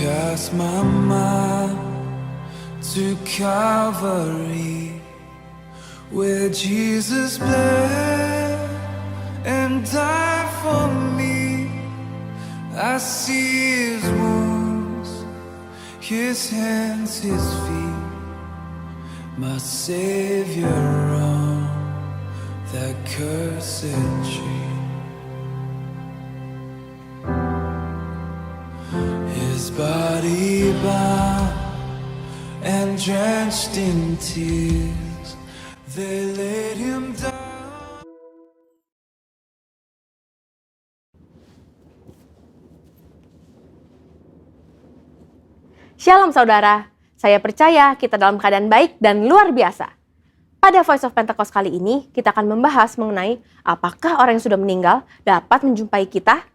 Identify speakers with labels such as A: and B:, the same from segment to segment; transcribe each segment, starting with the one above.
A: cast my mind to Calvary, where Jesus bled and died for me. I see his wounds, his hands, his feet, my Savior on that cursed tree. His body bound and drenched in tears, they laid him down.
B: Shalom saudara, saya percaya kita dalam keadaan baik dan luar biasa. Pada Voice of Pentecost kali ini, kita akan membahas mengenai apakah orang yang sudah meninggal dapat menjumpai kita?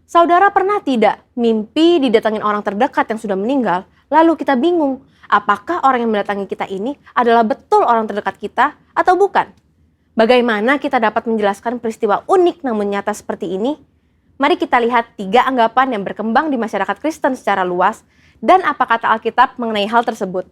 B: Saudara pernah tidak mimpi didatangin orang terdekat yang sudah meninggal, lalu kita bingung, apakah orang yang mendatangi kita ini adalah betul orang terdekat kita atau bukan? Bagaimana kita dapat menjelaskan peristiwa unik namun nyata seperti ini? Mari kita lihat 3 anggapan yang berkembang di masyarakat Kristen secara luas dan apa kata Alkitab mengenai hal tersebut.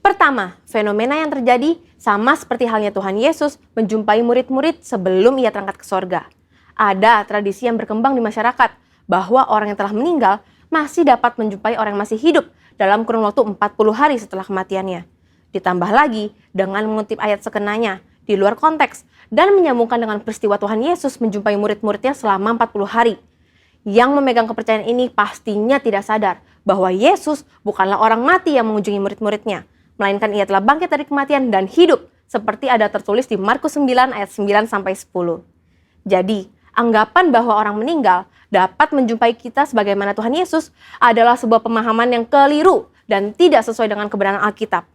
B: Pertama, fenomena yang terjadi sama seperti halnya Tuhan Yesus menjumpai murid-murid sebelum ia terangkat ke sorga. Ada tradisi yang berkembang di masyarakat bahwa orang yang telah meninggal masih dapat menjumpai orang yang masih hidup dalam kurun waktu 40 hari setelah kematiannya. Ditambah lagi dengan mengutip ayat sekenanya di luar konteks dan menyambungkan dengan peristiwa Tuhan Yesus menjumpai murid-muridnya selama 40 hari. Yang memegang kepercayaan ini pastinya tidak sadar bahwa Yesus bukanlah orang mati yang mengunjungi murid-muridnya, melainkan ia telah bangkit dari kematian dan hidup, seperti ada tertulis di Markus 9 ayat 9-10. Jadi, anggapan bahwa orang meninggal dapat menjumpai kita sebagaimana Tuhan Yesus adalah sebuah pemahaman yang keliru dan tidak sesuai dengan kebenaran Alkitab.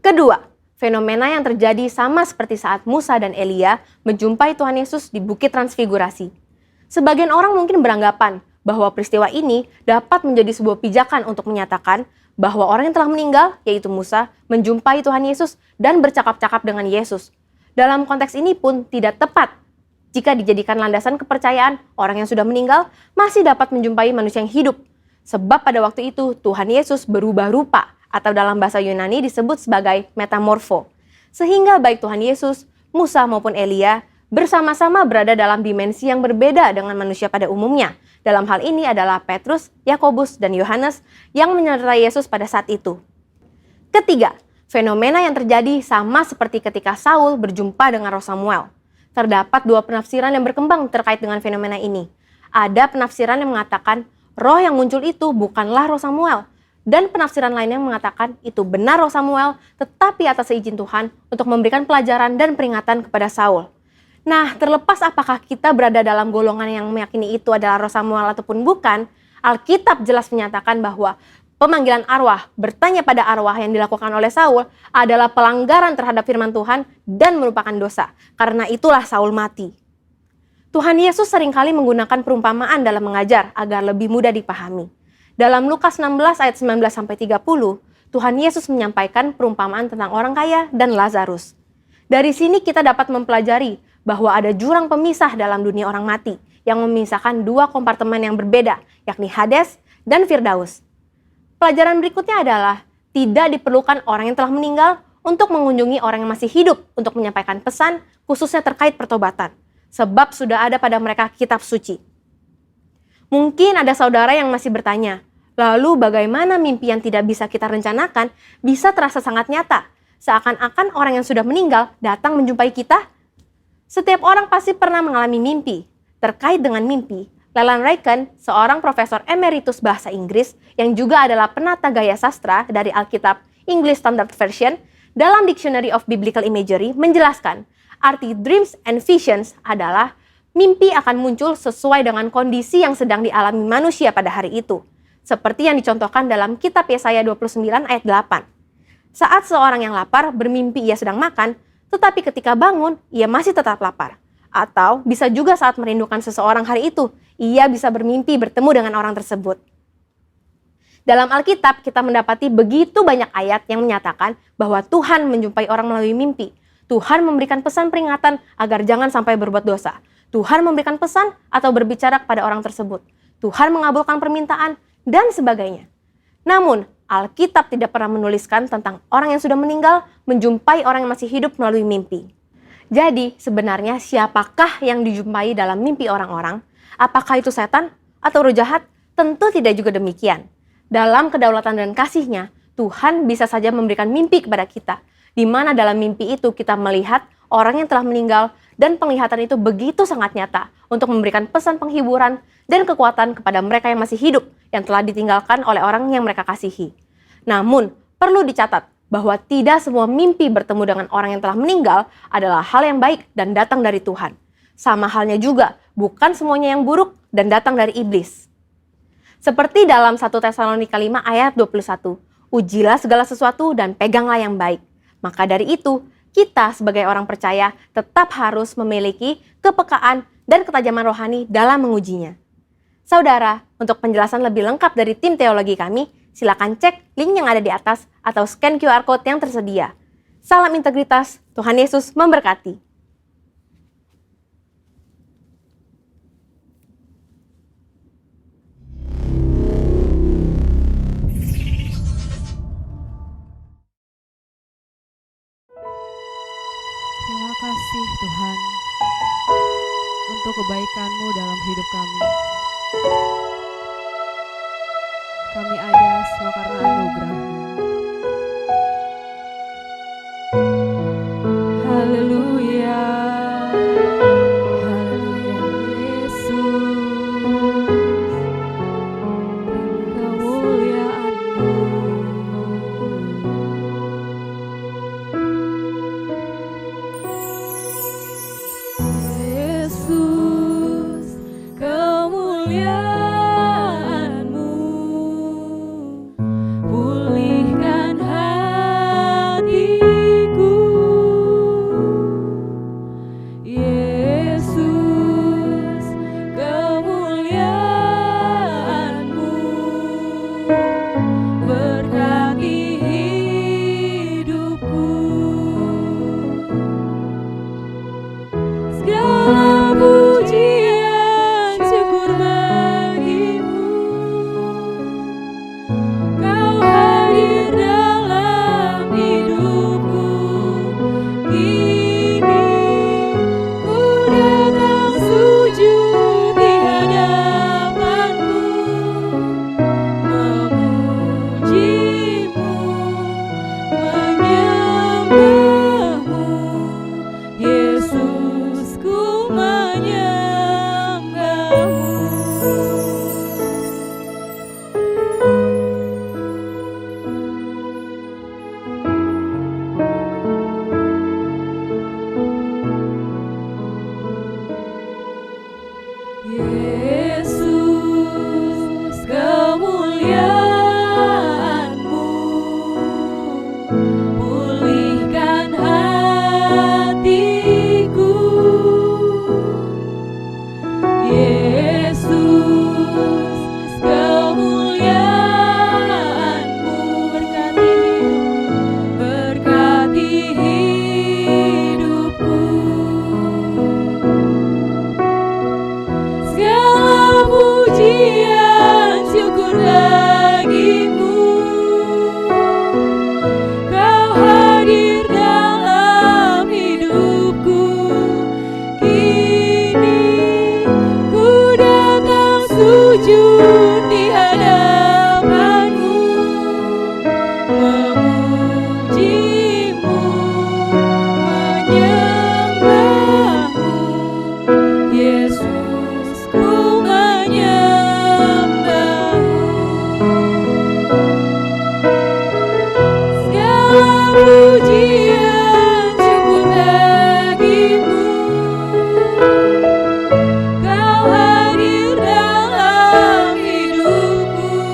B: Kedua, fenomena yang terjadi sama seperti saat Musa dan Elia menjumpai Tuhan Yesus di Bukit Transfigurasi. Sebagian orang mungkin beranggapan bahwa peristiwa ini dapat menjadi sebuah pijakan untuk menyatakan bahwa orang yang telah meninggal, yaitu Musa, menjumpai Tuhan Yesus dan bercakap-cakap dengan Yesus. Dalam konteks ini pun tidak tepat jika dijadikan landasan kepercayaan orang yang sudah meninggal masih dapat menjumpai manusia yang hidup. Sebab pada waktu itu Tuhan Yesus berubah rupa atau dalam bahasa Yunani disebut sebagai metamorfo. Sehingga baik Tuhan Yesus, Musa maupun Elia bersama-sama berada dalam dimensi yang berbeda dengan manusia pada umumnya. Dalam hal ini adalah Petrus, Yakobus, dan Yohanes yang menyertai Yesus pada saat itu. Ketiga, fenomena yang terjadi sama seperti ketika Saul berjumpa dengan Roh Samuel. Terdapat 2 penafsiran yang berkembang terkait dengan fenomena ini. Ada penafsiran yang mengatakan roh yang muncul itu bukanlah Roh Samuel, dan penafsiran lainnya mengatakan itu benar Roh Samuel, tetapi atas izin Tuhan untuk memberikan pelajaran dan peringatan kepada Saul. Nah, terlepas apakah kita berada dalam golongan yang meyakini itu adalah Roh Samuel ataupun bukan, Alkitab jelas menyatakan bahwa pemanggilan arwah, bertanya pada arwah yang dilakukan oleh Saul adalah pelanggaran terhadap firman Tuhan dan merupakan dosa. Karena itulah Saul mati. Tuhan Yesus seringkali menggunakan perumpamaan dalam mengajar agar lebih mudah dipahami. Dalam Lukas 16 ayat 19-30, Tuhan Yesus menyampaikan perumpamaan tentang orang kaya dan Lazarus. Dari sini kita dapat mempelajari bahwa ada jurang pemisah dalam dunia orang mati yang memisahkan 2 kompartemen yang berbeda, yakni Hades dan Firdaus. Pelajaran berikutnya adalah tidak diperlukan orang yang telah meninggal untuk mengunjungi orang yang masih hidup untuk menyampaikan pesan khususnya terkait pertobatan, sebab sudah ada pada mereka kitab suci. Mungkin ada saudara yang masih bertanya, lalu bagaimana mimpi yang tidak bisa kita rencanakan bisa terasa sangat nyata, seakan-akan orang yang sudah meninggal datang menjumpai kita? Setiap orang pasti pernah mengalami mimpi. Terkait dengan mimpi, Leland Ryken, seorang profesor emeritus bahasa Inggris yang juga adalah penata gaya sastra dari Alkitab English Standard Version, dalam Dictionary of Biblical Imagery menjelaskan, arti dreams and visions adalah mimpi akan muncul sesuai dengan kondisi yang sedang dialami manusia pada hari itu. Seperti yang dicontohkan dalam kitab Yesaya 29 ayat 8. Saat seorang yang lapar bermimpi ia sedang makan, tetapi ketika bangun, ia masih tetap lapar. Atau bisa juga saat merindukan seseorang hari itu, ia bisa bermimpi bertemu dengan orang tersebut. Dalam Alkitab, kita mendapati begitu banyak ayat yang menyatakan bahwa Tuhan menjumpai orang melalui mimpi. Tuhan memberikan pesan peringatan agar jangan sampai berbuat dosa. Tuhan memberikan pesan atau berbicara kepada orang tersebut. Tuhan mengabulkan permintaan dan sebagainya. Namun, Alkitab tidak pernah menuliskan tentang orang yang sudah meninggal menjumpai orang yang masih hidup melalui mimpi. Jadi, sebenarnya siapakah yang dijumpai dalam mimpi orang-orang? Apakah itu setan atau roh jahat? Tentu tidak juga demikian. Dalam kedaulatan dan kasih-Nya, Tuhan bisa saja memberikan mimpi kepada kita, di mana dalam mimpi itu kita melihat orang yang telah meninggal dan penglihatan itu begitu sangat nyata untuk memberikan pesan penghiburan dan kekuatan kepada mereka yang masih hidup yang telah ditinggalkan oleh orang yang mereka kasihi. Namun, perlu dicatat bahwa tidak semua mimpi bertemu dengan orang yang telah meninggal adalah hal yang baik dan datang dari Tuhan. Sama halnya juga, bukan semuanya yang buruk dan datang dari iblis. Seperti dalam 1 Tesalonika 5 ayat 21, ujilah segala sesuatu dan peganglah yang baik. Maka dari itu, kita sebagai orang percaya tetap harus memiliki kepekaan dan ketajaman rohani dalam mengujinya. Saudara, untuk penjelasan lebih lengkap dari tim teologi kami, silakan cek link yang ada di atas atau scan QR Code yang tersedia. Salam integritas, Tuhan Yesus memberkati.
C: Terima kasih Tuhan untuk kebaikan-Mu dalam hidup kami. Kami ada semua karena anugerah-Mu. Haleluya, haleluya Yesus, kemuliaan-Mu. Yesus, kemuliaan-Mu, pulihkan hatiku. Yesus, kemuliaan-Mu, berkati hidupku. Segala pujian syukur bagi-Mu, Kau hadir dalam hidupku. Kini ku datang sujud di hadapan-Mu, memuji-Mu, menyembah-Mu. Yesus, ku menyembah-Mu. Yesus, kemuliaan-Mu, pulihkan hatiku. Yesus, kemuliaan-Mu, berkati hidupku. Segala pujian syukur bagi-Mu, Kau hadir dalam hidupku. Kini ku datang sujud di hadapan-Mu, memuji-Mu, menyembah-Mu. Yesus, ku menyembah-Mu. Segala pujian syukur bagi-Mu, Kau hadir dalam hidupku.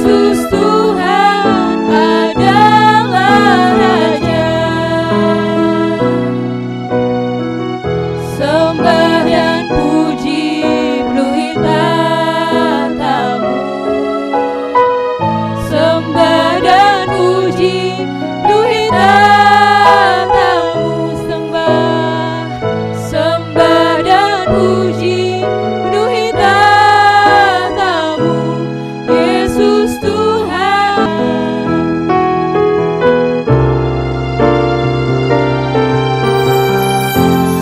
C: Yesus Tuhan adalah Raja. Sembah dan puji penuhi tahta-Mu. Sembah dan puji penuhi tahta-Mu. Sembah dan puji penuhi tahta-Mu. Yesus Tuhan.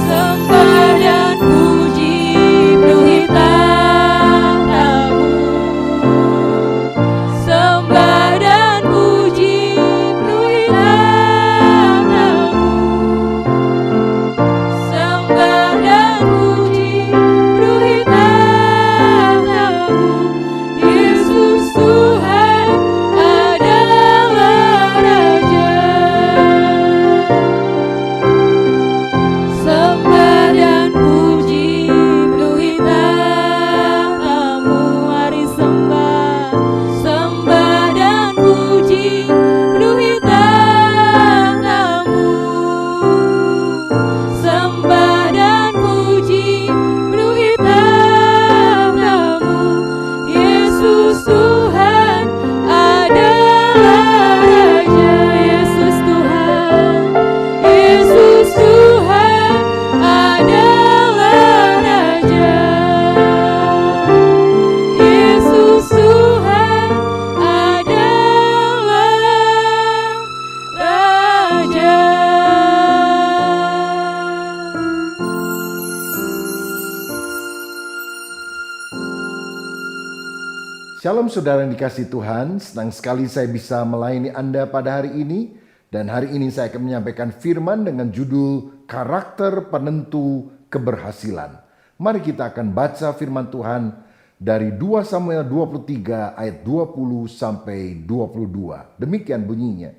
C: Sembah dan puji penuhi tahta-Mu. Sembah dan puji penuhi tahta-Mu. Sembah dan puji penuhi tahta-Mu. Yesus Tuhan adalah Raja. Sembah dan puji penuhi tahta-Mu. Mari sembah. Sembah dan puji penuhi tahta-Mu. Sembah dan puji penuhi tahta-Mu. Yesus Tuhan adalah Raja. Yesus Tuhan. Yesus Tuhan adalah Raja. Yesus Tuhan adalah Raja.
D: Shalom saudara yang dikasihi Tuhan, senang sekali saya bisa melayani Anda pada hari ini. Dan hari ini saya akan menyampaikan firman dengan judul Karakter Penentu Keberhasilan. Mari kita akan baca firman Tuhan dari 2 Samuel 23 ayat 20 sampai 22. Demikian bunyinya.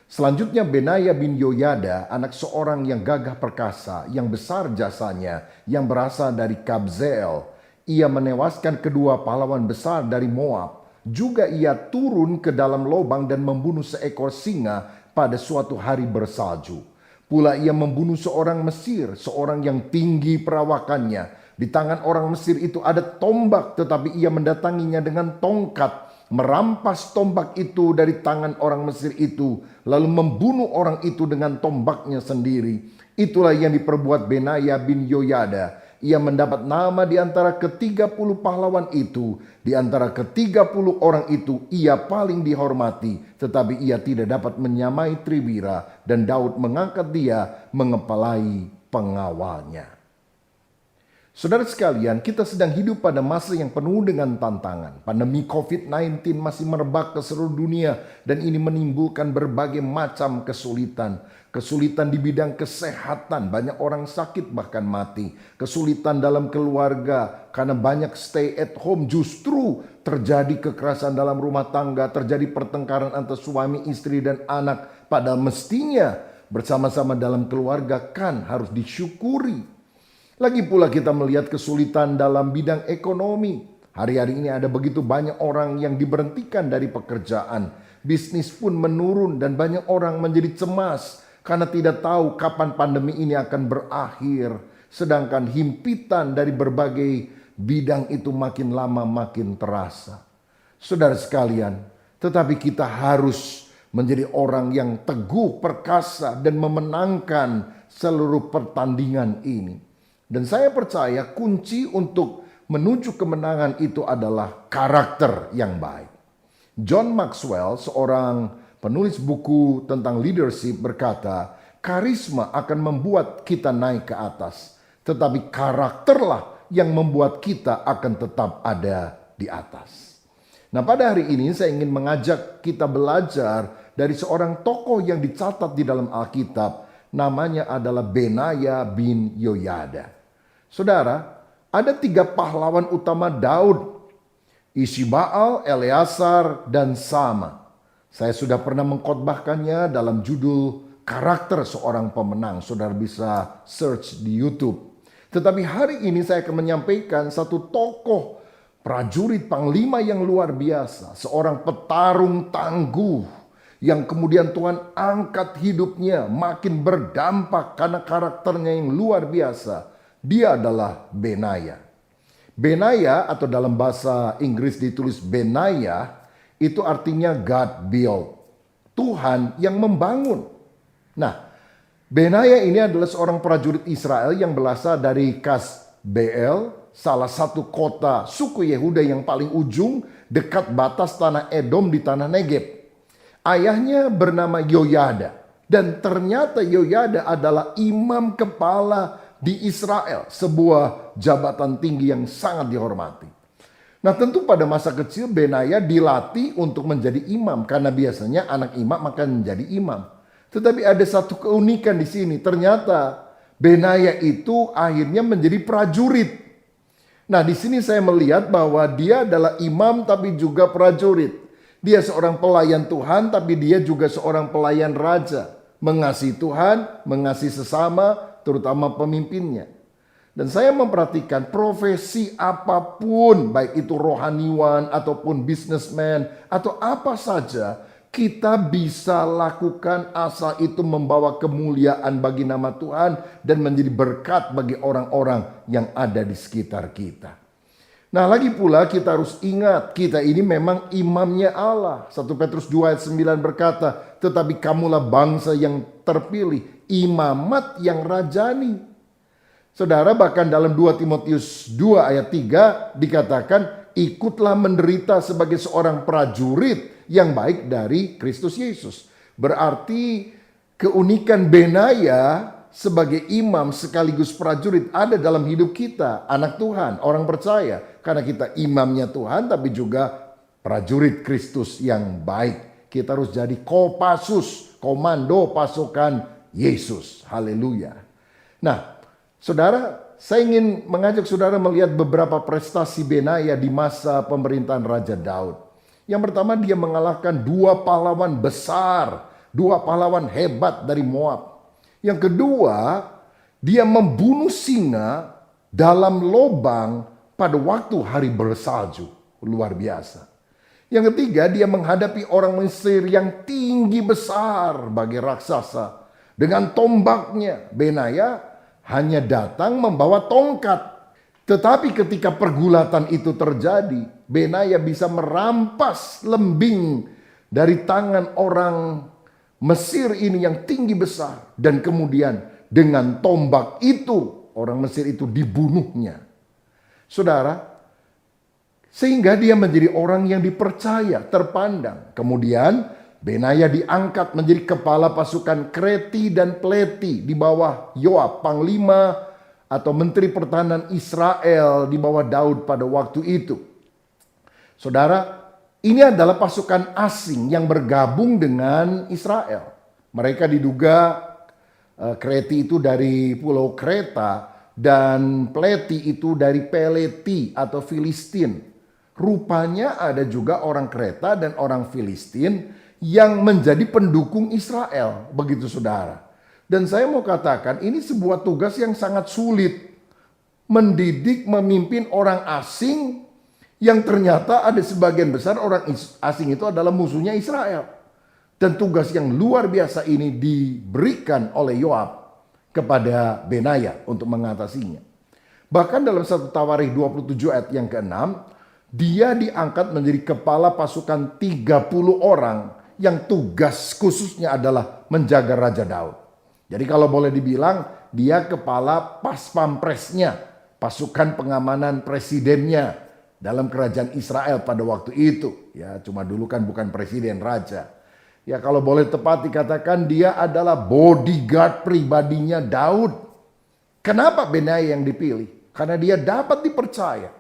D: Selanjutnya Benaya bin Yoyada, anak seorang yang gagah perkasa, yang besar jasanya, yang berasal dari Kabzeel. Ia menewaskan kedua pahlawan besar dari Moab. Juga ia turun ke dalam lubang dan membunuh seekor singa pada suatu hari bersalju. Pula ia membunuh seorang Mesir, seorang yang tinggi perawakannya. Di tangan orang Mesir itu ada tombak, tetapi ia mendatanginya dengan tongkat, merampas tombak itu dari tangan orang Mesir itu, lalu membunuh orang itu dengan tombaknya sendiri. Itulah yang diperbuat Benaya bin Yoyada. Ia mendapat nama di antara ke-30 pahlawan itu. Di antara ke-30 orang itu ia paling dihormati. Tetapi ia tidak dapat menyamai Tribira. Dan Daud mengangkat dia mengepalai pengawalnya. Saudara sekalian, kita sedang hidup pada masa yang penuh dengan tantangan. Pandemi COVID-19 masih merebak ke seluruh dunia dan ini menimbulkan berbagai macam kesulitan. Kesulitan di bidang kesehatan, banyak orang sakit bahkan mati. Kesulitan dalam keluarga karena banyak stay at home, justru terjadi kekerasan dalam rumah tangga, terjadi pertengkaran antara suami, istri dan anak. Padahal mestinya bersama-sama dalam keluarga kan harus disyukuri. Lagi pula kita melihat kesulitan dalam bidang ekonomi. Hari-hari ini ada begitu banyak orang yang diberhentikan dari pekerjaan. Bisnis pun menurun dan banyak orang menjadi cemas karena tidak tahu kapan pandemi ini akan berakhir. Sedangkan himpitan dari berbagai bidang itu makin lama makin terasa. Saudara sekalian, tetapi kita harus menjadi orang yang teguh, perkasa dan memenangkan seluruh pertandingan ini. Dan saya percaya kunci untuk menuju kemenangan itu adalah karakter yang baik. John Maxwell, seorang penulis buku tentang leadership, berkata, karisma akan membuat kita naik ke atas. Tetapi karakterlah yang membuat kita akan tetap ada di atas. Nah, pada hari ini saya ingin mengajak kita belajar dari seorang tokoh yang dicatat di dalam Alkitab. Namanya adalah Benaya bin Yoyada. Saudara, ada 3 pahlawan utama Daud. Ishibaal, Eleazar, dan Sama. Saya sudah pernah mengkhotbahkannya dalam judul Karakter Seorang Pemenang. Saudara bisa search di YouTube. Tetapi hari ini saya akan menyampaikan satu tokoh prajurit panglima yang luar biasa, seorang petarung tangguh yang kemudian Tuhan angkat hidupnya makin berdampak karena karakternya yang luar biasa. Dia adalah Benaya. Benaya atau dalam bahasa Inggris ditulis Benaya itu artinya God build. Tuhan yang membangun. Nah, Benaya ini adalah seorang prajurit Israel yang berasal dari Kasbeel, salah satu kota suku Yehuda yang paling ujung dekat batas tanah Edom di tanah Negeb. Ayahnya bernama Yoyada dan ternyata Yoyada adalah imam kepala di Israel, sebuah jabatan tinggi yang sangat dihormati. Nah, tentu pada masa kecil Benaya dilatih untuk menjadi imam karena biasanya anak imam akan menjadi imam. Tetapi ada satu keunikan di sini. Ternyata Benaya itu akhirnya menjadi prajurit. Nah, di sini saya melihat bahwa dia adalah imam tapi juga prajurit. Dia seorang pelayan Tuhan tapi dia juga seorang pelayan raja. Mengasihi Tuhan, mengasihi sesama, terutama pemimpinnya. Dan saya memperhatikan profesi apapun, baik itu rohaniwan ataupun bisnismen atau apa saja, kita bisa lakukan asal itu membawa kemuliaan bagi nama Tuhan dan menjadi berkat bagi orang-orang yang ada di sekitar kita. Nah, lagi pula kita harus ingat, kita ini memang imamnya Allah. 1 Petrus 2 ayat 9 berkata, tetapi kamulah bangsa yang terpilih, imamat yang rajani. Saudara, bahkan dalam 2 Timotius 2 ayat 3 dikatakan, ikutlah menderita sebagai seorang prajurit yang baik dari Kristus Yesus. Berarti keunikan Benaya sebagai imam sekaligus prajurit ada dalam hidup kita, anak Tuhan, orang percaya. Karena kita imamnya Tuhan tapi juga prajurit Kristus yang baik. Kita harus jadi Kopassus, komando pasukan Yesus. Haleluya. Nah, saudara, saya ingin mengajak saudara melihat beberapa prestasi Benaya di masa pemerintahan Raja Daud. Yang pertama, dia mengalahkan 2 pahlawan besar, 2 pahlawan hebat dari Moab. Yang kedua, dia membunuh singa dalam lubang pada waktu hari bersalju. Luar biasa. Yang ketiga, dia menghadapi orang Mesir yang tinggi besar bagi raksasa. Dengan tombaknya, Benaya hanya datang membawa tongkat. Tetapi ketika pergulatan itu terjadi, Benaya bisa merampas lembing dari tangan orang Mesir ini yang tinggi besar. Dan kemudian dengan tombak itu, orang Mesir itu dibunuhnya. Saudara, sehingga dia menjadi orang yang dipercaya, terpandang. Kemudian Benaya diangkat menjadi kepala pasukan Kreti dan Pleti di bawah Yoab, panglima atau menteri pertahanan Israel di bawah Daud pada waktu itu. Saudara, ini adalah pasukan asing yang bergabung dengan Israel. Mereka diduga Kreti itu dari pulau Kreta dan Pleti itu dari Peleti atau Filistin. Rupanya ada juga orang Kreta dan orang Filistin yang menjadi pendukung Israel. Begitu saudara. Dan saya mau katakan ini sebuah tugas yang sangat sulit. Mendidik, memimpin orang asing yang ternyata ada sebagian besar orang asing itu adalah musuhnya Israel. Dan tugas yang luar biasa ini diberikan oleh Yoab kepada Benaya untuk mengatasinya. Bahkan dalam 1 Tawarikh 27 ayat yang ke-6, dia diangkat menjadi kepala pasukan 30 orang yang tugas khususnya adalah menjaga Raja Daud. Jadi kalau boleh dibilang dia kepala Paspampresnya, pasukan pengamanan presidennya dalam kerajaan Israel pada waktu itu. Ya, cuma dulu kan bukan presiden, raja. Ya, kalau boleh tepat dikatakan dia adalah bodyguard pribadinya Daud. Kenapa Benaya yang dipilih? Karena dia dapat dipercaya.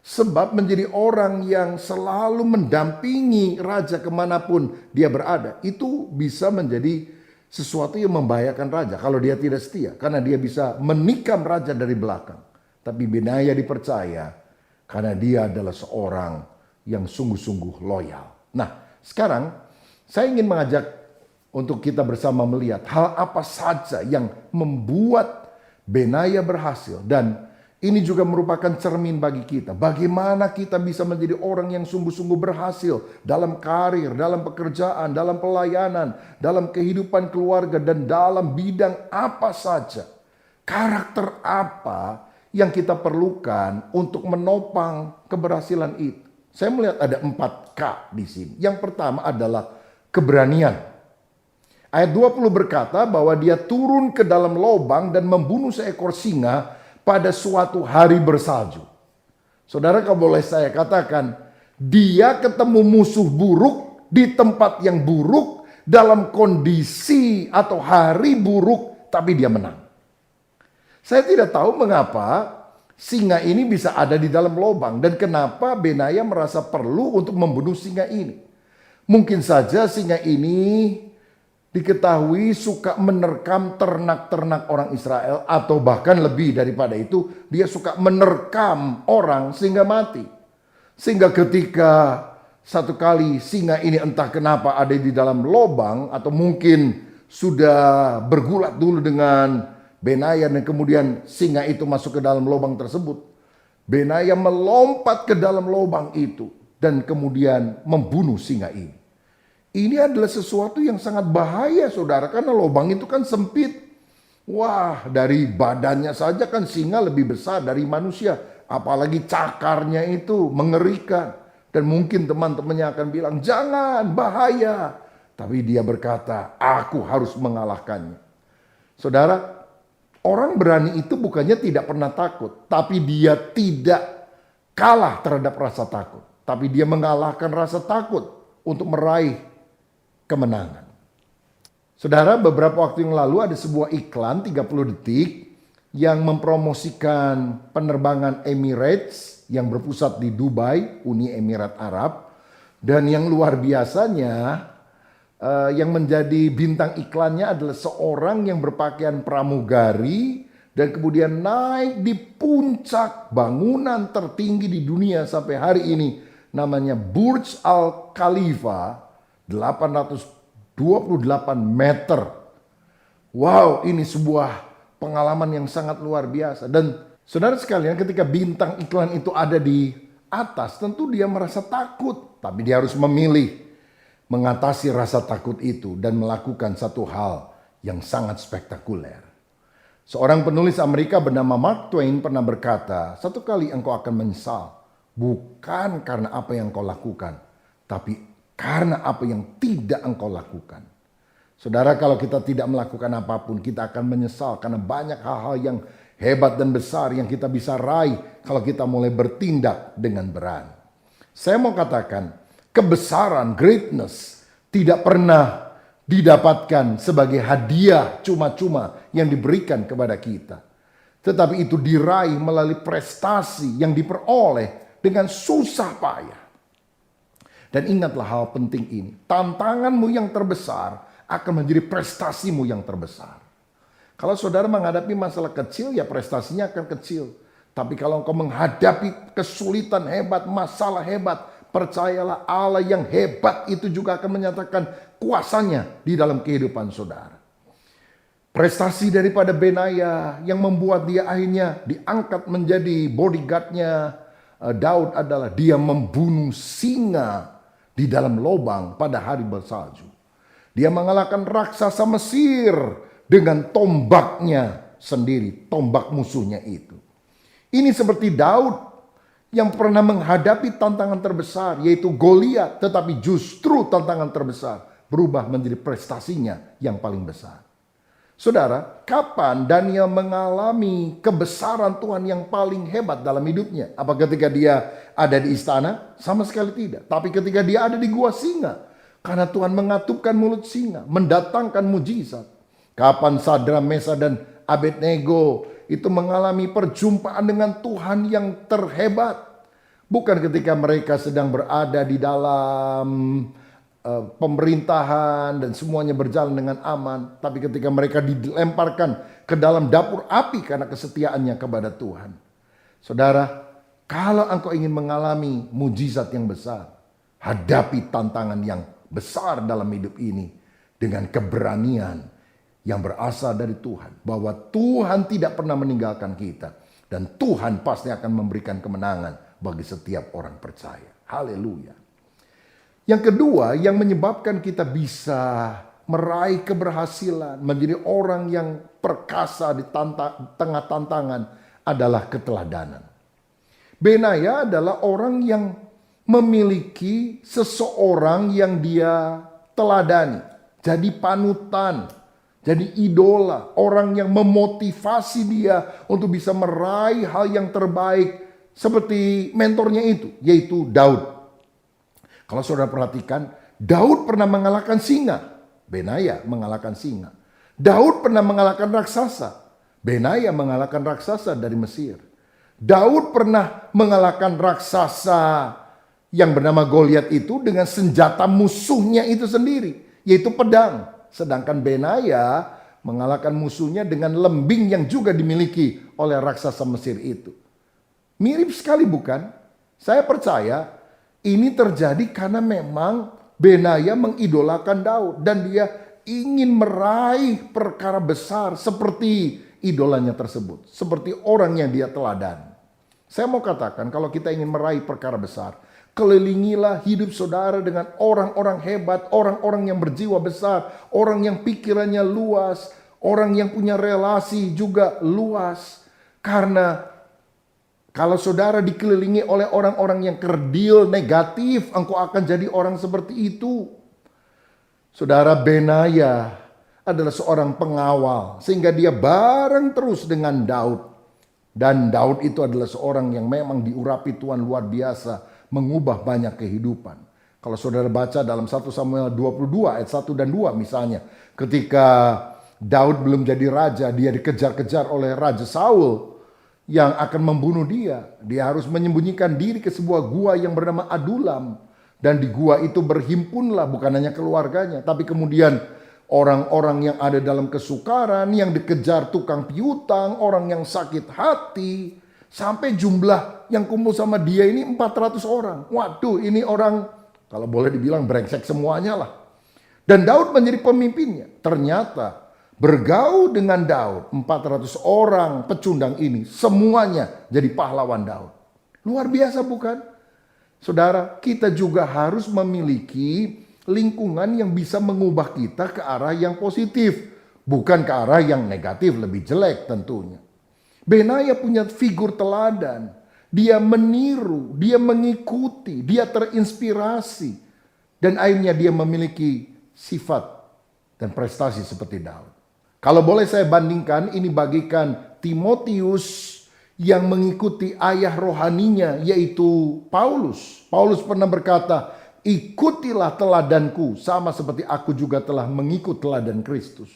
D: Sebab menjadi orang yang selalu mendampingi raja kemanapun dia berada. Itu bisa menjadi sesuatu yang membahayakan raja kalau dia tidak setia. Karena dia bisa menikam raja dari belakang. Tapi Benaya dipercaya karena dia adalah seorang yang sungguh-sungguh loyal. Nah, sekarang saya ingin mengajak untuk kita bersama melihat hal apa saja yang membuat Benaya berhasil. Dan Ini juga merupakan cermin bagi kita. Bagaimana kita bisa menjadi orang yang sungguh-sungguh berhasil dalam karir, dalam pekerjaan, dalam pelayanan, dalam kehidupan keluarga, dan dalam bidang apa saja. Karakter apa yang kita perlukan untuk menopang keberhasilan itu. Saya melihat ada 4 K di sini. Yang pertama adalah keberanian. Ayat 20 berkata bahwa dia turun ke dalam lubang dan membunuh seekor singa pada suatu hari bersalju. Saudara, kalau boleh saya katakan, dia ketemu musuh buruk di tempat yang buruk, dalam kondisi atau hari buruk, tapi dia menang. Saya tidak tahu mengapa singa ini bisa ada di dalam lubang dan kenapa Benaya merasa perlu untuk membunuh singa ini. Mungkin saja singa ini diketahui suka menerkam ternak-ternak orang Israel, atau bahkan lebih daripada itu, dia suka menerkam orang sehingga mati. Sehingga ketika satu kali singa ini entah kenapa ada di dalam lubang, atau mungkin sudah bergulat dulu dengan Benaya dan kemudian singa itu masuk ke dalam lubang tersebut, Benaya melompat ke dalam lubang itu dan kemudian membunuh singa ini. Ini adalah sesuatu yang sangat bahaya, saudara, karena lubang itu kan sempit. Wah, dari badannya saja kan singa lebih besar dari manusia. Apalagi cakarnya itu mengerikan. Dan mungkin teman-temannya akan bilang, jangan, bahaya. Tapi dia berkata, aku harus mengalahkannya. Saudara, orang berani itu bukannya tidak pernah takut. Tapi dia tidak kalah terhadap rasa takut. Tapi dia mengalahkan rasa takut untuk meraih kemenangan. Saudara, beberapa waktu yang lalu ada sebuah iklan 30 detik yang mempromosikan penerbangan Emirates yang berpusat di Dubai, Uni Emirat Arab. Dan yang luar biasanya, yang menjadi bintang iklannya adalah seorang yang berpakaian pramugari dan kemudian naik di puncak bangunan tertinggi di dunia sampai hari ini, namanya Burj Al Khalifa, 828 meter. Wow, ini sebuah pengalaman yang sangat luar biasa. Dan saudara sekalian, ketika bintang iklan itu ada di atas, tentu dia merasa takut. Tapi dia harus memilih mengatasi rasa takut itu dan melakukan satu hal yang sangat spektakuler. Seorang penulis Amerika bernama Mark Twain pernah berkata, satu kali engkau akan menyesal, bukan karena apa yang kau lakukan, tapi karena apa yang tidak engkau lakukan. Saudara, kalau kita tidak melakukan apapun, kita akan menyesal karena banyak hal-hal yang hebat dan besar yang kita bisa raih kalau kita mulai bertindak dengan berani. Saya mau katakan, kebesaran, greatness, tidak pernah didapatkan sebagai hadiah cuma-cuma yang diberikan kepada kita. Tetapi itu diraih melalui prestasi yang diperoleh dengan susah payah. Dan ingatlah hal penting ini. Tantanganmu yang terbesar akan menjadi prestasimu yang terbesar. Kalau saudara menghadapi masalah kecil, ya prestasinya akan kecil. Tapi kalau engkau menghadapi kesulitan hebat, masalah hebat, percayalah Allah yang hebat itu juga akan menyatakan kuasanya di dalam kehidupan saudara. Prestasi daripada Benaya yang membuat dia akhirnya diangkat menjadi bodyguardnya Daud adalah dia membunuh singa di dalam lubang pada hari bersalju. Dia mengalahkan raksasa Mesir dengan tombaknya sendiri, tombak musuhnya itu. Ini seperti Daud yang pernah menghadapi tantangan terbesar, yaitu Goliat, tetapi justru tantangan terbesar berubah menjadi prestasinya yang paling besar. Saudara, kapan Daniel mengalami kebesaran Tuhan yang paling hebat dalam hidupnya? Apa ketika dia ada di istana? Sama sekali tidak. Tapi ketika dia ada di gua singa. Karena Tuhan mengatupkan mulut singa, mendatangkan mujizat. Kapan Sadra, Mesa, dan Abednego itu mengalami perjumpaan dengan Tuhan yang terhebat? Bukan ketika mereka sedang berada di dalam pemerintahan dan semuanya berjalan dengan aman, tapi ketika mereka dilemparkan ke dalam dapur api karena kesetiaannya kepada Tuhan. Saudara, kalau engkau ingin mengalami mujizat yang besar, hadapi tantangan yang besar dalam hidup ini dengan keberanian yang berasal dari Tuhan, bahwa Tuhan tidak pernah meninggalkan kita. Dan Tuhan pasti akan memberikan kemenangan bagi setiap orang percaya. Haleluya. Yang kedua, yang menyebabkan kita bisa meraih keberhasilan, menjadi orang yang perkasa di tengah tantangan adalah keteladanan. Benaya adalah orang yang memiliki seseorang yang dia teladani, jadi panutan, jadi idola, orang yang memotivasi dia untuk bisa meraih hal yang terbaik seperti mentornya itu, yaitu Daud. Kalau saudara perhatikan, Daud pernah mengalahkan singa, Benaya mengalahkan singa. Daud pernah mengalahkan raksasa, Benaya mengalahkan raksasa dari Mesir. Daud pernah mengalahkan raksasa yang bernama Goliat itu dengan senjata musuhnya itu sendiri, yaitu pedang. Sedangkan Benaya mengalahkan musuhnya dengan lembing yang juga dimiliki oleh raksasa Mesir itu. Mirip sekali bukan? Saya percaya ini terjadi karena memang Benaya mengidolakan Daud dan dia ingin meraih perkara besar seperti idolanya tersebut, seperti orang yang dia teladan. Saya mau katakan kalau kita ingin meraih perkara besar, kelilingilah hidup saudara dengan orang-orang hebat, orang-orang yang berjiwa besar, orang yang pikirannya luas, orang yang punya relasi juga luas. Karena kalau saudara dikelilingi oleh orang-orang yang kerdil, negatif, engkau akan jadi orang seperti itu. Saudara, Benaya adalah seorang pengawal, sehingga dia bareng terus dengan Daud. Dan Daud itu adalah seorang yang memang diurapi Tuhan luar biasa, mengubah banyak kehidupan. Kalau saudara baca dalam 1 Samuel 22 ayat 1 dan 2 misalnya, ketika Daud belum jadi raja, dia dikejar-kejar oleh Raja Saul yang akan membunuh dia. Dia harus menyembunyikan diri ke sebuah gua yang bernama Adulam. Dan di gua itu berhimpunlah bukan hanya keluarganya, tapi kemudian orang-orang yang ada dalam kesukaran, yang dikejar tukang piutang, orang yang sakit hati, sampai jumlah yang kumpul sama dia ini 400 orang. Waduh, ini orang kalau boleh dibilang brengsek semuanya lah. Dan Daud menjadi pemimpinnya. Ternyata bergaul dengan Daud, 400 orang pecundang ini semuanya jadi pahlawan Daud. Luar biasa bukan? Saudara, kita juga harus memiliki lingkungan yang bisa mengubah kita ke arah yang positif, bukan ke arah yang negatif, lebih jelek tentunya. Benaya punya figur teladan, dia meniru, dia mengikuti, dia terinspirasi, dan akhirnya dia memiliki sifat dan prestasi seperti Daud. Kalau boleh saya bandingkan, ini bagikan Timotius yang mengikuti ayah rohaninya, yaitu Paulus. Paulus pernah berkata, ikutilah teladanku sama seperti aku juga telah mengikut teladan Kristus.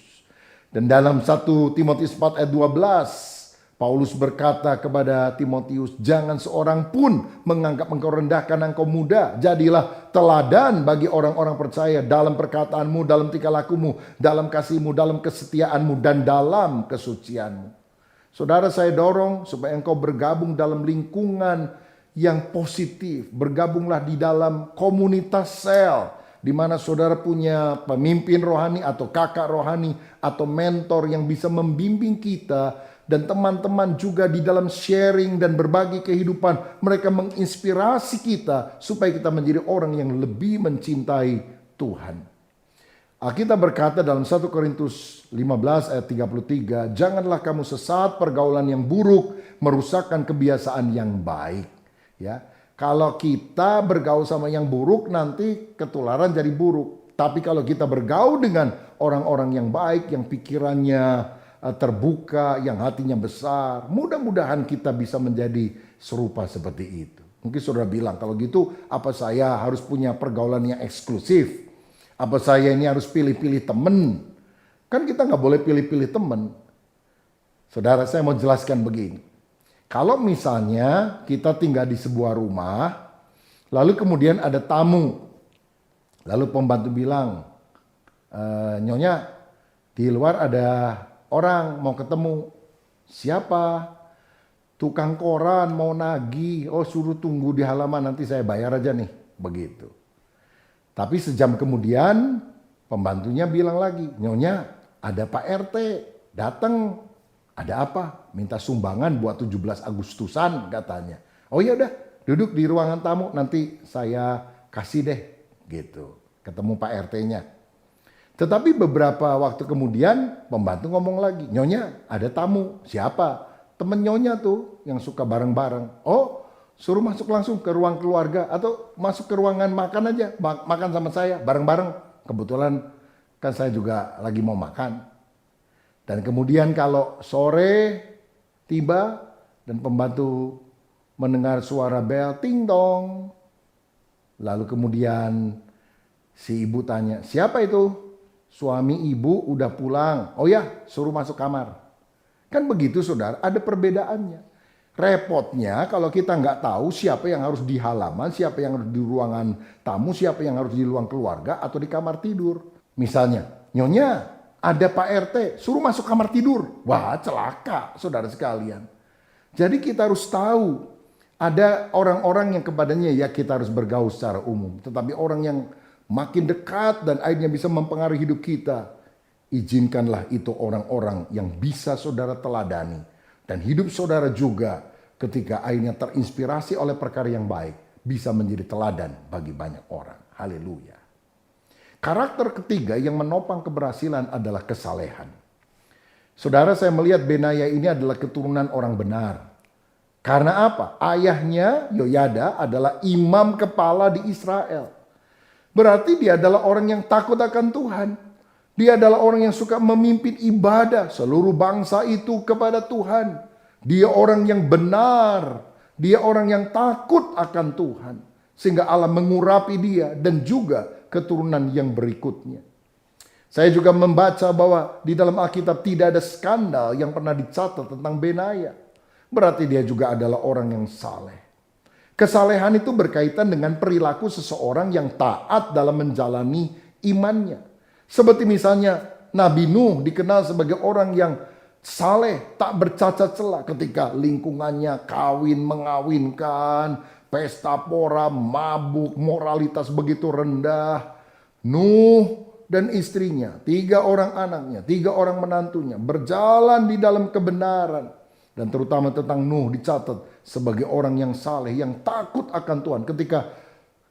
D: Dan dalam 1 Timotius 4 ayat 12, Paulus berkata kepada Timotius, jangan seorang pun menganggap engkau rendah karena engkau muda. Jadilah teladan bagi orang-orang percaya dalam perkataanmu, dalam tingkah lakumu, dalam kasihmu, dalam kesetiaanmu, dan dalam kesucianmu. Saudara, saya dorong supaya engkau bergabung dalam lingkungan yang positif. Bergabunglah di dalam komunitas sel, di mana saudara punya pemimpin rohani atau kakak rohani atau mentor yang bisa membimbing kita, dan teman-teman juga di dalam sharing dan berbagi kehidupan. Mereka menginspirasi kita supaya kita menjadi orang yang lebih mencintai Tuhan. Alkitab berkata dalam 1 Korintus 15 ayat 33, janganlah kamu sesat pergaulan yang buruk merusakkan kebiasaan yang baik. Ya, kalau kita bergaul sama yang buruk nanti ketularan jadi buruk. Tapi kalau kita bergaul dengan orang-orang yang baik, yang pikirannya terbuka, yang hatinya besar, mudah-mudahan kita bisa menjadi serupa seperti itu. Mungkin saudara bilang, kalau gitu apa saya harus punya pergaulan yang eksklusif? Apa saya ini harus pilih-pilih teman? Kan kita nggak boleh pilih-pilih teman. Saudara, saya mau jelaskan begini. Kalau misalnya kita tinggal di sebuah rumah, lalu kemudian ada tamu, lalu pembantu bilang, Nyonya, di luar ada orang mau ketemu. Siapa? Tukang koran mau nagih. Oh, suruh tunggu di halaman, nanti saya bayar aja nih. Begitu. Tapi sejam kemudian pembantunya bilang lagi, Nyonya, ada Pak RT datang. Ada apa? Minta sumbangan buat 17 Agustusan katanya. Oh ya udah, duduk di ruangan tamu, nanti saya kasih deh gitu. Ketemu Pak RT-nya. Tetapi beberapa waktu kemudian pembantu ngomong lagi, "Nyonya, ada tamu." "Siapa?" "Temen Nyonya tuh yang suka bareng-bareng." "Oh, suruh masuk langsung ke ruang keluarga atau masuk ke ruangan makan aja, makan sama saya bareng-bareng. Kebetulan kan saya juga lagi mau makan." Dan kemudian kalau sore tiba dan pembantu mendengar suara bel ting tong. Lalu kemudian si ibu tanya, "Siapa itu?" "Suami ibu udah pulang." "Oh ya, suruh masuk kamar." Kan begitu saudara, ada perbedaannya. Repotnya kalau kita nggak tahu siapa yang harus di halaman, siapa yang harus di ruangan tamu, siapa yang harus di ruang keluarga atau di kamar tidur. Misalnya, "Nyonya, ada Pak RT, suruh masuk kamar tidur." Wah, celaka saudara sekalian. Jadi kita harus tahu ada orang-orang yang kepadanya ya kita harus bergaul secara umum. Tetapi orang yang makin dekat dan akhirnya bisa mempengaruhi hidup kita, izinkanlah itu orang-orang yang bisa saudara teladani. Dan hidup saudara juga ketika akhirnya terinspirasi oleh perkara yang baik bisa menjadi teladan bagi banyak orang. Haleluya. Karakter ketiga yang menopang keberhasilan adalah kesalehan. Saudara, saya melihat Benaya ini adalah keturunan orang benar. Karena apa? Ayahnya Yoyada adalah imam kepala di Israel. Berarti dia adalah orang yang takut akan Tuhan. Dia adalah orang yang suka memimpin ibadah seluruh bangsa itu kepada Tuhan. Dia orang yang benar. Dia orang yang takut akan Tuhan. Sehingga Allah mengurapi dia dan juga keturunan yang berikutnya. Saya juga membaca bahwa di dalam Alkitab tidak ada skandal yang pernah dicatat tentang Benaya. Berarti dia juga adalah orang yang saleh. Kesalehan itu berkaitan dengan perilaku seseorang yang taat dalam menjalani imannya. Seperti misalnya Nabi Nuh dikenal sebagai orang yang saleh, tak bercacat celah ketika lingkungannya kawin mengawinkan, pesta pora, mabuk, moralitas begitu rendah. Nuh dan istrinya, 3 orang anaknya, 3 orang menantunya berjalan di dalam kebenaran. Dan terutama tentang Nuh dicatat sebagai orang yang saleh, yang takut akan Tuhan. Ketika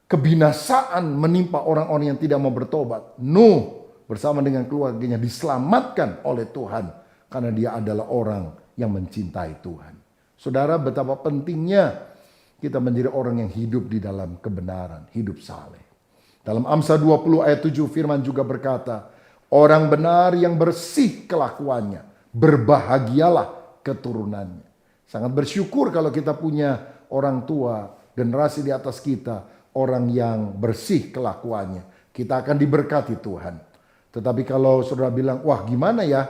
D: kebinasaan menimpa orang-orang yang tidak mau bertobat, Nuh bersama dengan keluarganya diselamatkan oleh Tuhan. Karena dia adalah orang yang mencintai Tuhan. Saudara, betapa pentingnya kita menjadi orang yang hidup di dalam kebenaran, hidup saleh. Dalam Amsal 20 ayat 7 firman juga berkata, "Orang benar yang bersih kelakuannya, berbahagialah keturunannya." Sangat bersyukur kalau kita punya orang tua, generasi di atas kita, orang yang bersih kelakuannya. Kita akan diberkati Tuhan. Tetapi kalau saudara bilang, "Wah, gimana ya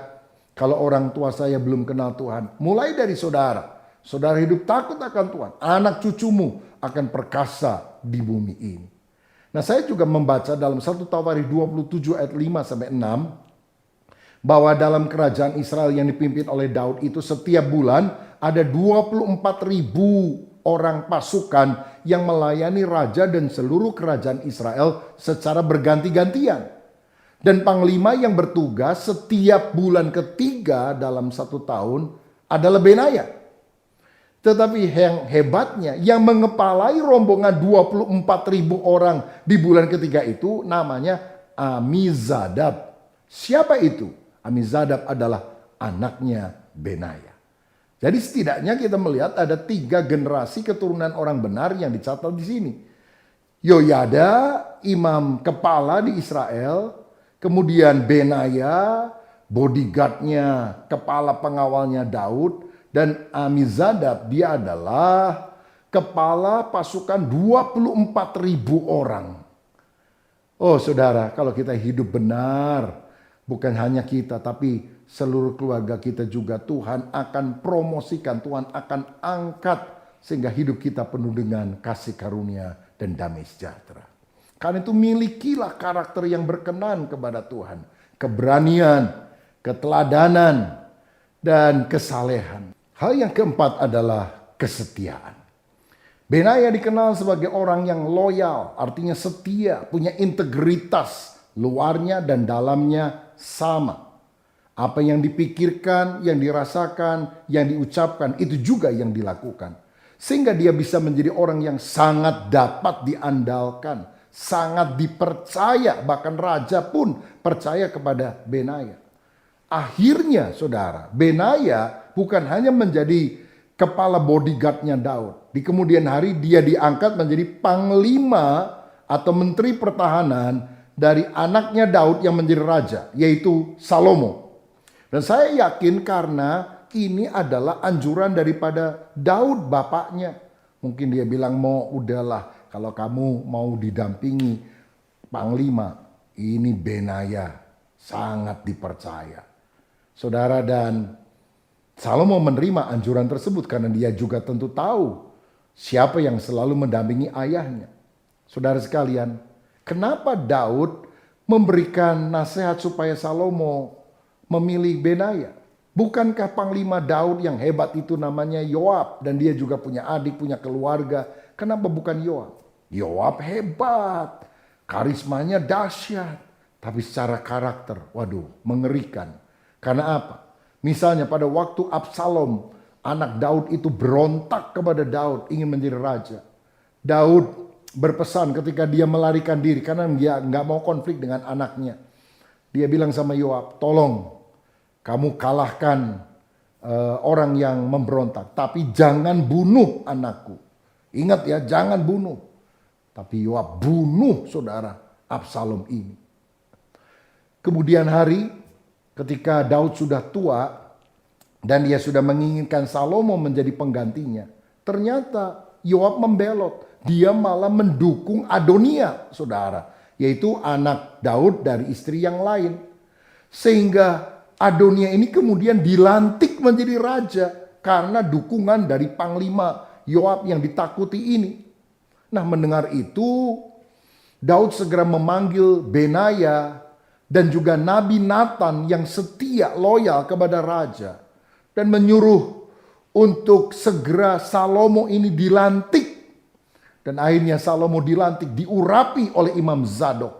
D: kalau orang tua saya belum kenal Tuhan?" Mulai dari saudara. Saudara hidup takut akan Tuhan. Anak cucumu akan perkasa di bumi ini. Nah, saya juga membaca dalam 1 Tawarikh 27 ayat 5-6. Bahwa dalam kerajaan Israel yang dipimpin oleh Daud itu setiap bulan ada 24.000 orang pasukan yang melayani raja dan seluruh kerajaan Israel secara berganti-gantian. Dan panglima yang bertugas setiap bulan ketiga dalam 1 tahun adalah Benaya. Tetapi yang hebatnya yang mengepalai rombongan 24.000 orang di bulan ketiga itu namanya Amizadab. Siapa itu? Amizadab adalah anaknya Benaya. Jadi setidaknya kita melihat ada 3 generasi keturunan orang benar yang dicatat di sini. Yoyada, imam kepala di Israel. Kemudian Benaya, bodyguardnya, kepala pengawalnya Daud. Dan Amizadab, dia adalah kepala pasukan 24.000 orang. Oh saudara, kalau kita hidup benar, bukan hanya kita, tapi seluruh keluarga kita juga Tuhan akan promosikan, Tuhan akan angkat. Sehingga hidup kita penuh dengan kasih karunia dan damai sejahtera. Karena itu milikilah karakter yang berkenan kepada Tuhan. Keberanian, keteladanan, dan kesalehan. Hal yang keempat adalah kesetiaan. Benaya dikenal sebagai orang yang loyal, artinya setia, punya integritas, luarnya dan dalamnya sama. Apa yang dipikirkan, yang dirasakan, yang diucapkan, itu juga yang dilakukan. Sehingga dia bisa menjadi orang yang sangat dapat diandalkan, sangat dipercaya, bahkan raja pun percaya kepada Benaya. Akhirnya saudara, Benaya bukan hanya menjadi kepala bodyguardnya Daud. Di kemudian hari dia diangkat menjadi panglima atau menteri pertahanan dari anaknya Daud yang menjadi raja, yaitu Salomo. Dan saya yakin karena ini adalah anjuran daripada Daud bapaknya. Mungkin dia bilang, mau udahlah kalau kamu mau didampingi panglima, ini Benaya sangat dipercaya. Saudara, dan Salomo menerima anjuran tersebut karena dia juga tentu tahu siapa yang selalu mendampingi ayahnya. Saudara sekalian, kenapa Daud memberikan nasihat supaya Salomo memilih Benaya? Bukankah panglima Daud yang hebat itu namanya Yoab dan dia juga punya adik, punya keluarga? Kenapa bukan Yoab? Yoab hebat, karismanya dahsyat, tapi secara karakter, waduh, mengerikan. Karena apa? Misalnya pada waktu Absalom, anak Daud itu berontak kepada Daud, ingin menjadi raja. Daud berpesan ketika dia melarikan diri karena dia nggak mau konflik dengan anaknya. Dia bilang sama Yoab, tolong kamu kalahkan orang yang memberontak, tapi jangan bunuh anakku. Ingat ya, jangan bunuh. Tapi Yoab bunuh saudara Absalom ini. Kemudian hari ketika Daud sudah tua dan dia sudah menginginkan Salomo menjadi penggantinya, ternyata Yoab membelot. Dia malah mendukung Adonia, saudara, yaitu anak Daud dari istri yang lain. Sehingga Adonia ini kemudian dilantik menjadi raja karena dukungan dari panglima Yoab yang ditakuti ini. Nah, mendengar itu, Daud segera memanggil Benaya dan juga Nabi Nathan yang setia loyal kepada raja dan menyuruh untuk segera Salomo ini dilantik. Dan akhirnya Salomo dilantik, diurapi oleh Imam Zadok.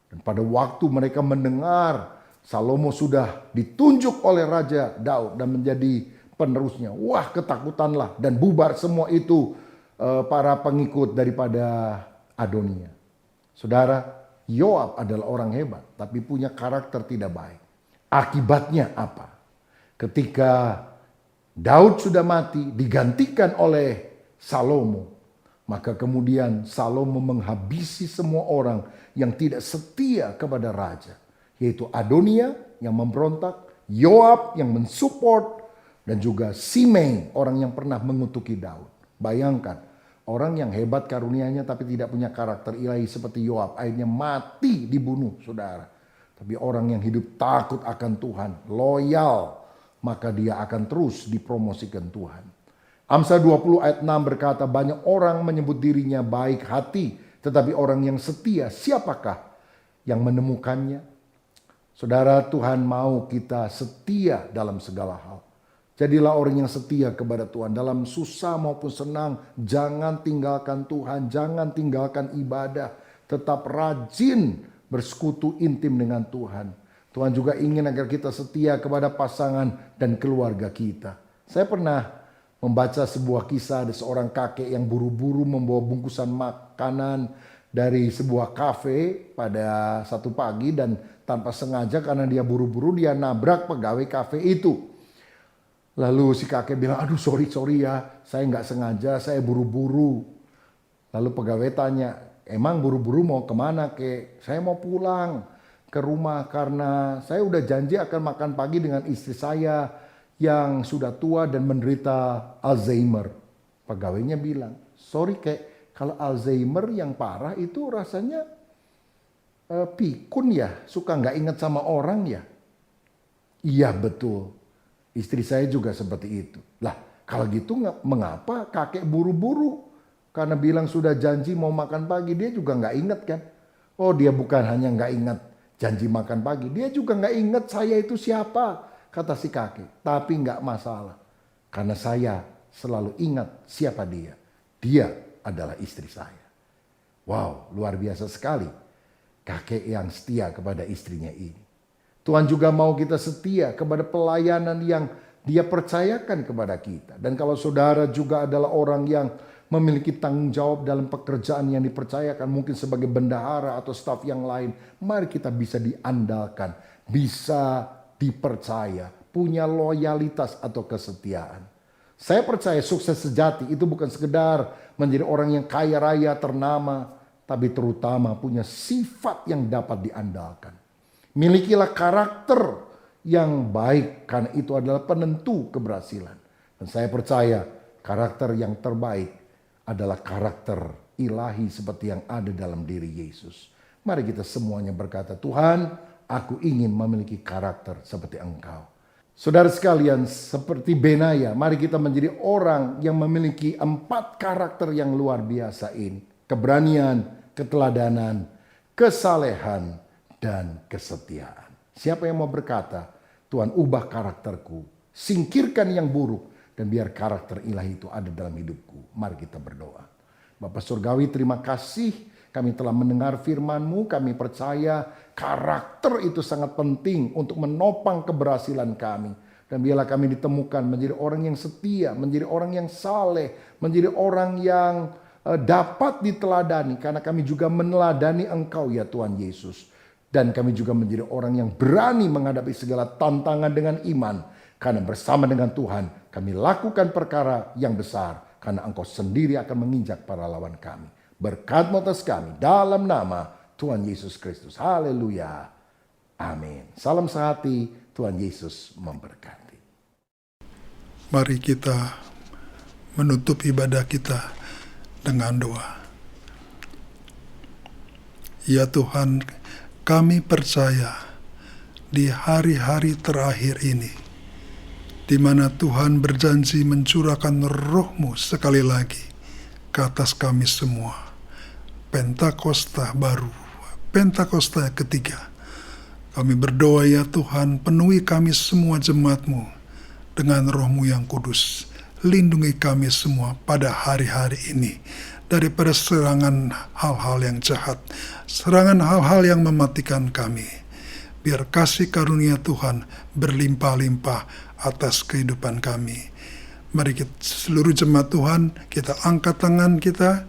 D: Dan pada waktu mereka mendengar Salomo sudah ditunjuk oleh Raja Daud dan menjadi penerusnya, wah, ketakutanlah dan bubar semua itu para pengikut daripada Adonia. Saudara, Yoab adalah orang hebat tapi punya karakter tidak baik. Akibatnya apa? Ketika Daud sudah mati digantikan oleh Salomo, maka kemudian Salomo menghabisi semua orang yang tidak setia kepada raja, yaitu Adonia yang memberontak, Yoab yang mensupport, dan juga Simei, orang yang pernah mengutuki Daud. Bayangkan, orang yang hebat karunianya tapi tidak punya karakter ilahi seperti Yoab, akhirnya mati dibunuh, saudara. Tapi orang yang hidup takut akan Tuhan, loyal, maka dia akan terus dipromosikan Tuhan. Amsal 20 ayat 6 berkata, banyak orang menyebut dirinya baik hati, tetapi orang yang setia, siapakah yang menemukannya? Saudara, Tuhan mau kita setia dalam segala hal. Jadilah orang yang setia kepada Tuhan. Dalam susah maupun senang, jangan tinggalkan Tuhan, jangan tinggalkan ibadah. Tetap rajin bersekutu intim dengan Tuhan. Tuhan juga ingin agar kita setia kepada pasangan dan keluarga kita. Saya pernah membaca sebuah kisah ada seorang kakek yang buru-buru membawa bungkusan makanan dari sebuah kafe pada satu pagi dan tanpa sengaja karena dia buru-buru dia nabrak pegawai kafe itu. Lalu si kakek bilang, aduh sorry ya, saya nggak sengaja, saya buru-buru. Lalu pegawai tanya, emang buru-buru mau kemana kek? Saya mau pulang ke rumah karena saya udah janji akan makan pagi dengan istri saya yang sudah tua dan menderita Alzheimer. Pegawainya bilang, sorry kek, kalau Alzheimer yang parah itu rasanya pikun ya, suka nggak ingat sama orang ya. Iya betul, istri saya juga seperti itu. Lah kalau gitu mengapa kakek buru-buru? Karena bilang sudah janji mau makan pagi, dia juga nggak ingat kan. Oh dia bukan hanya nggak ingat janji makan pagi, dia juga nggak ingat saya itu siapa. Kata si kakek, tapi nggak masalah. Karena saya selalu ingat siapa dia. Dia adalah istri saya. Wow, luar biasa sekali. Kakek yang setia kepada istrinya ini. Tuhan juga mau kita setia kepada pelayanan yang Dia percayakan kepada kita. Dan kalau saudara juga adalah orang yang memiliki tanggung jawab dalam pekerjaan yang dipercayakan, mungkin sebagai bendahara atau staf yang lain, mari kita bisa diandalkan, bisa dipercaya, punya loyalitas atau kesetiaan. Saya percaya sukses sejati itu bukan sekedar menjadi orang yang kaya raya ternama, tapi terutama punya sifat yang dapat diandalkan. Milikilah karakter yang baik, karena itu adalah penentu keberhasilan. Dan saya percaya karakter yang terbaik adalah karakter ilahi seperti yang ada dalam diri Yesus. Mari kita semuanya berkata, Tuhan, aku ingin memiliki karakter seperti Engkau. Saudara sekalian, seperti Benaya, mari kita menjadi orang yang memiliki 4 karakter yang luar biasa ini. Keberanian, keteladanan, kesalehan, dan kesetiaan. Siapa yang mau berkata, Tuhan ubah karakterku, singkirkan yang buruk, dan biar karakter ilahi itu ada dalam hidupku. Mari kita berdoa. Bapa Surgawi, terima kasih kami telah mendengar firman-Mu. Kami percaya karakter itu sangat penting untuk menopang keberhasilan kami. Dan biarlah kami ditemukan menjadi orang yang setia, menjadi orang yang saleh, menjadi orang yang dapat diteladani. Karena kami juga meneladani Engkau ya Tuhan Yesus. Dan kami juga menjadi orang yang berani menghadapi segala tantangan dengan iman. Karena bersama dengan Tuhan kami lakukan perkara yang besar. Karena Engkau sendiri akan menginjak para lawan kami. Berkat atas kami dalam nama Tuhan Yesus Kristus. Haleluya. Amin. Salam sehati. Tuhan Yesus memberkati.
E: Mari kita menutup ibadah kita dengan doa. Ya Tuhan, kami percaya di hari-hari terakhir ini, di mana Tuhan berjanji mencurahkan Roh-Mu sekali lagi ke atas kami semua. Pentakosta baru, Pentakosta ketiga. Kami berdoa ya Tuhan, penuhi kami semua jemaat-Mu dengan Roh-Mu yang kudus. Lindungi kami semua pada hari-hari ini daripada serangan hal-hal yang jahat, serangan hal-hal yang mematikan kami. Biar kasih karunia Tuhan berlimpah-limpah atas kehidupan kami. Mari kita, seluruh jemaat Tuhan, kita angkat tangan kita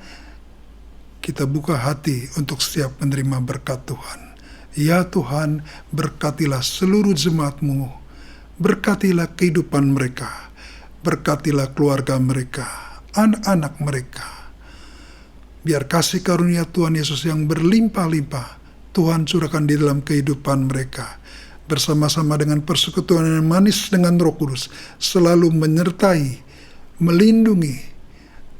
E: buka hati untuk siap menerima berkat Tuhan. Ya Tuhan, berkatilah seluruh jemaat-Mu, berkatilah kehidupan mereka, berkatilah keluarga mereka, anak-anak mereka. Biar kasih karunia Tuhan Yesus yang berlimpah-limpah Tuhan curahkan di dalam kehidupan mereka. Bersama-sama dengan persekutuan yang manis dengan Roh Kudus, selalu menyertai, melindungi,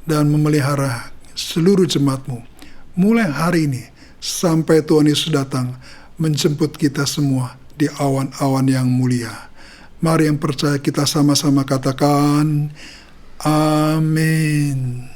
E: dan memelihara seluruh jemaat-Mu. Mulai hari ini sampai Tuhan Yesus datang menjemput kita semua di awan-awan yang mulia. Mari yang percaya kita sama-sama katakan, Amin.